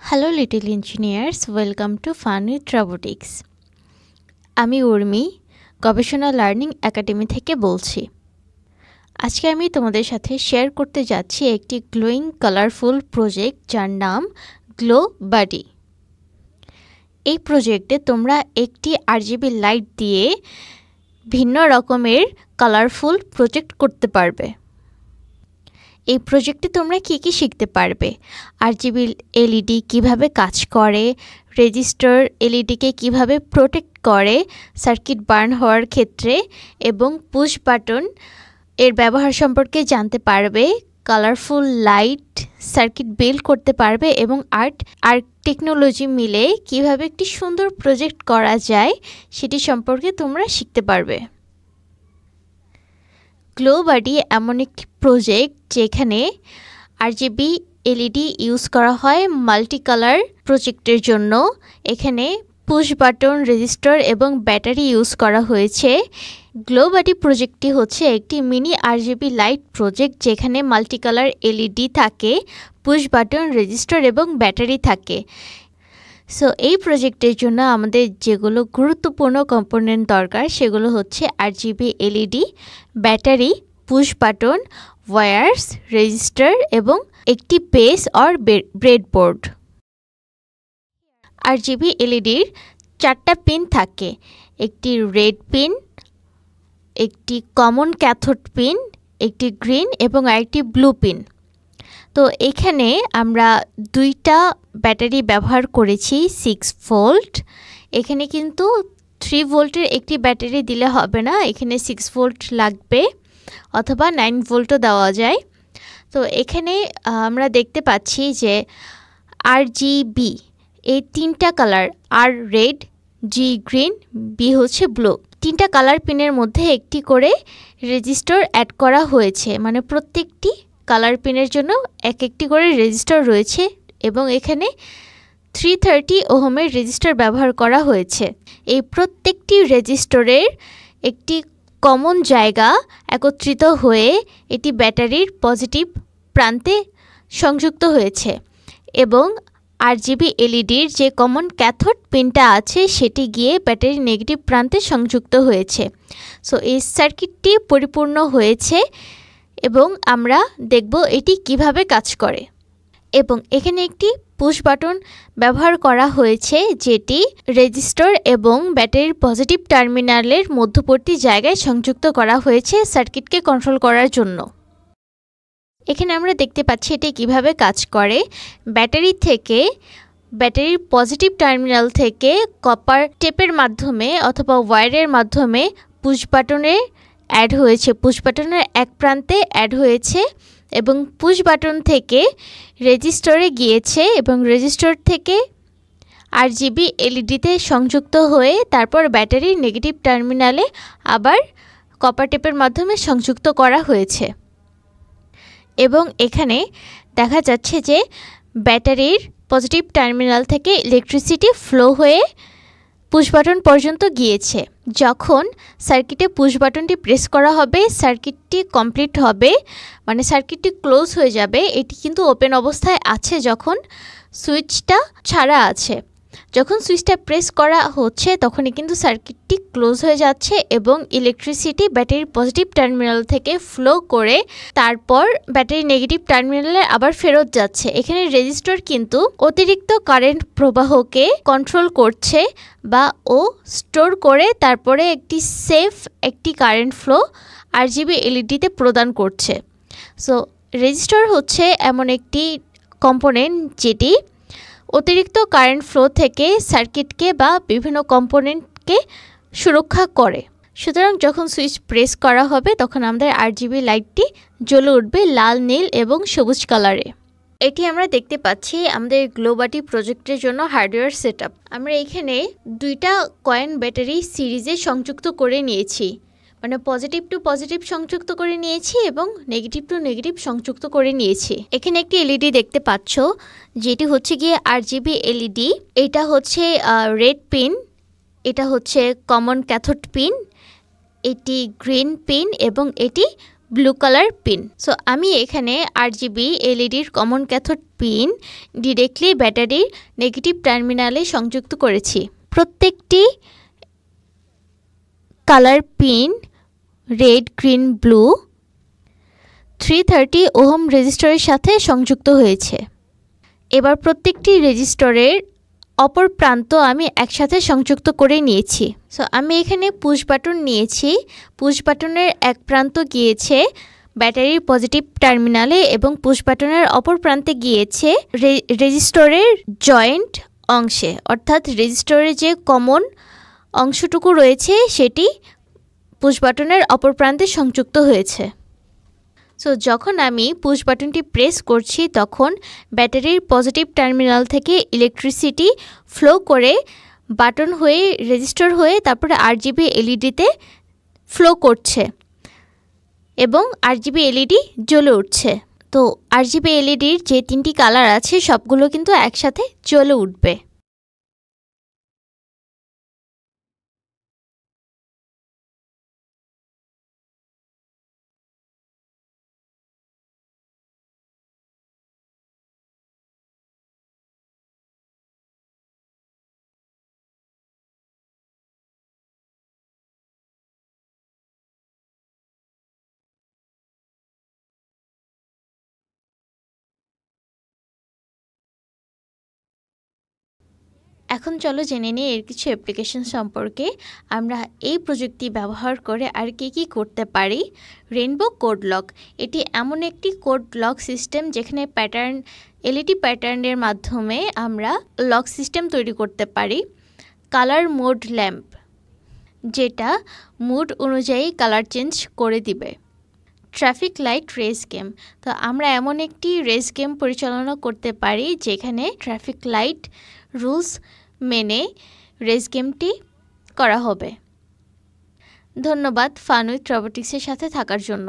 Hello little engineers, welcome to fun with robotics. আমি উর্মি, গবেষণা learning academy থেকে বলছি। আজকে আমি তোমাদের সাথে শেয়ার করতে যাচ্ছি একটি গ্লোয়িং কালারফুল প্রজেক্ট যার নাম গ্লো বাডি। এই প্রজেক্টে তোমরা একটি RGB লাইট দিয়ে ভিন্ন রকমের কালারফুল প্রজেক্ট করতে পারবে। এই প্রজেক্টে তোমরা কি কি শিখতে পারবে? RGB LED কিভাবে কাজ করে, রেজিস্টার এলইডিকে কিভাবে প্রোটেক্ট করে সার্কিট বার্ন হওয়ার ক্ষেত্রে, এবং পুশ বাটন এর ব্যবহার সম্পর্কে জানতে পারবে, কালারফুল লাইট সার্কিট বিল্ড করতে পারবে, এবং আর্ট টেকনোলজি মিলে কিভাবে একটি সুন্দর প্রজেক্ট করা যায় সেটি সম্পর্কে তোমরা শিখতে পারবে। গ্লো বাডি এমন একটি প্রজেক্ট যেখানে RGB LED ইউজ করা হয় মাল্টি কালার প্রজেক্টের জন্য। এখানে পুশ বাটন, রেজিস্টার এবং ব্যাটারি ইউজ করা হয়েছে। গ্লো বাডি প্রজেক্টটি হচ্ছে একটি মিনি RGB লাইট প্রজেক্ট যেখানে মাল্টি কালার LED থাকে, পুশ বাটন, রেজিস্টার এবং ব্যাটারি থাকে। সো এই প্রজেক্টের জন্য আমাদের যেগুলো গুরুত্বপূর্ণ কম্পোনেন্ট দরকার সেগুলো হচ্ছে RGB LED, battery, push button, wires, register এবং একটি বেস অর ব্রেডবোর্ড। RGB LEDর 4টা পিন থাকে, একটি রেড পিন, একটি কমন ক্যাথোড পিন, একটি গ্রিন এবং আরেকটি ব্লু পিন। তো এখানে আমরা 2টা ব্যাটারি ব্যবহার করেছি 6 ভোল্ট। এখানে কিন্তু 3 ভোল্টের একটি ব্যাটারি দিলে হবে না, এখানে 6 ভোল্ট লাগবে, অথবা 9 ভোল্টও দেওয়া যায়। তো এখানে আমরা দেখতে পাচ্ছি যে RGB এই 3টা colour, R red, G green, B হচ্ছে ব্লু, 3টা কালার পিনের মধ্যে একটি করে রেজিস্টার অ্যাড করা হয়েছে, মানে প্রত্যেকটি কালার পিনের জন্য একটি করে রেজিস্টার রয়েছে, এবং এখানে 330 ওহমের রেজিস্টার ব্যবহার করা হয়েছে। এই প্রত্যেকটি রেজিস্টারের একটি কমন জায়গা একত্রিত হয়ে এটি ব্যাটারির পজিটিভ প্রান্তে সংযুক্ত হয়েছে, এবং RGB LEDর যে কমন ক্যাথোড পিনটা আছে সেটি গিয়ে ব্যাটারির নেগেটিভ প্রান্তে সংযুক্ত হয়েছে। সো এই সার্কিটটি পরিপূর্ণ হয়েছে এবং আমরা দেখব এটি কিভাবে কাজ করে। এবং এখানে একটি পুশ বাটন ব্যবহার করা হয়েছে যেটি রেজিস্টার এবং ব্যাটারির পজিটিভ টার্মিনালের মধ্যবর্তী জায়গায় সংযুক্ত করা হয়েছে সার্কিটকে কন্ট্রোল করার জন্য। এখানে আমরা দেখতে পাচ্ছি এটি কিভাবে কাজ করে। ব্যাটারির পজিটিভ টার্মিনাল থেকে কপার টেপের মাধ্যমে অথবা ওয়্যারের মাধ্যমে পুশ বাটনের এক প্রান্তে অ্যাড হয়েছে, এবং পুশ বাটন থেকে রেজিস্টারে গিয়েছে, এবং রেজিস্টার থেকে RGB LEDতে সংযুক্ত হয়ে তারপর ব্যাটারির নেগেটিভ টার্মিনালে আবার কপার টেপের মাধ্যমে সংযুক্ত করা হয়েছে। এবং এখানে দেখা যাচ্ছে যে ব্যাটারির পজিটিভ টার্মিনাল থেকে ইলেকট্রিসিটি ফ্লো হয়ে পুশ বাটন পর্যন্ত গিয়েছে। যখন সার্কিটে পুশ বাটনটি প্রেস করা হবে সার্কিটটি কমপ্লিট হবে, মানে সার্কিটটি ক্লোজ হয়ে যাবে। এটি কিন্তু ওপেন অবস্থায় আছে যখন সুইচটা ছাড়া আছে। যখন সুইচটা প্রেস করা হচ্ছে তখনই কিন্তু সার্কিটটি ক্লোজ হয়ে যাচ্ছে, এবং ইলেকট্রিসিটি ব্যাটারির পজিটিভ টার্মিনাল থেকে ফ্লো করে তারপর ব্যাটারি নেগেটিভ টার্মিনালে আবার ফেরত যাচ্ছে। এখানে রেজিস্টার কিন্তু অতিরিক্ত কারেন্ট প্রবাহকে কন্ট্রোল করছে বা স্টোর করে তারপরে একটি কারেন্ট ফ্লো RGB LEDতে প্রদান করছে। সো রেজিস্টার হচ্ছে এমন একটি কম্পোনেন্ট যেটি অতিরিক্ত কারেন্ট ফ্লো থেকে সার্কিটকে বা বিভিন্ন কম্পোনেন্টকে সুরক্ষা করে। সুতরাং যখন সুইচ প্রেস করা হবে তখন আমাদের RGB লাইটটি জ্বলে উঠবে লাল, নীল এবং সবুজ কালারে। এটি আমরা দেখতে পাচ্ছি আমাদের গ্লো বাডি প্রজেক্টের জন্য হার্ডওয়্যার সেটআপ। আমরা এখানে 2টা কয়েন ব্যাটারি সিরিজে সংযুক্ত করে নিয়েছি, মানে পজিটিভ টু পজিটিভ সংযুক্ত করে নিয়েছি এবং নেগেটিভ টু নেগেটিভ সংযুক্ত করে নিয়েছি। এখানে একটি LED দেখতে পাচ্ছ যেটি হচ্ছে গিয়ে RGB LED। এটা হচ্ছে রেড পিন, এটা হচ্ছে কমন ক্যাথোড পিন, এটি গ্রিন পিন এবং এটি ব্লু কালার পিন। সো আমি এখানে RGB এলইডির কমন ক্যাথোড পিন ডিরেক্টলি ব্যাটারির নেগেটিভ টার্মিনালে সংযুক্ত করেছি। প্রত্যেকটি colour pin red, green, blue 330 ohm রেজিস্টরের সাথে সংযুক্ত হয়েছে। এবার প্রত্যেকটি রেজিস্টরের অপর প্রান্ত আমি একসাথে সংযুক্ত করে নিয়েছি। সো আমি এখানে পুশ বাটন নিয়েছি। পুশ বাটনের এক প্রান্ত গিয়েছে ব্যাটারির পজিটিভ টার্মিনালে এবং পুশ বাটনের অপর প্রান্তে গিয়েছে রেজিস্টরের জয়েন্ট অংশে, অর্থাৎ রেজিস্টরের যে কমন অংশটুকু রয়েছে সেটি পুশ বাটনের অপর প্রান্তে সংযুক্ত হয়েছে। সো যখন আমি পুশ বাটনটি প্রেস করছি তখন ব্যাটারির পজিটিভ টার্মিনাল থেকে ইলেকট্রিসিটি ফ্লো করে বাটন হয়ে রেজিস্টার হয়ে তারপরে RGB এলইডিতে ফ্লো করছে এবং RGB এলইডি জ্বলে উঠছে। তো RGB এলইডির যে 3টি কালার আছে সবগুলো কিন্তু একসাথে জ্বলে উঠবে। এখন চলো জেনে নিই এর কিছু অ্যাপ্লিকেশন সম্পর্কে। আমরা এই প্রযুক্তি ব্যবহার করে আর কি করতে পারি। রেইনবো কোড লক, এটি এমন একটি কোড লক সিস্টেম যেখানে এলইডি প্যাটার্নের মাধ্যমে আমরা লক সিস্টেম তৈরি করতে পারি। কালার মোড ল্যাম্প, যেটা মুড অনুযায়ী কালার চেঞ্জ করে দিবে। ট্রাফিক লাইট রেস গেম, তো আমরা এমন একটি রেস গেম পরিচালনা করতে পারি যেখানে ট্রাফিক লাইট রুলস মেনে রেস গেমটি করা হবে। ধন্যবাদ ফান উইথ রোবোটিক্সের সাথে থাকার জন্য।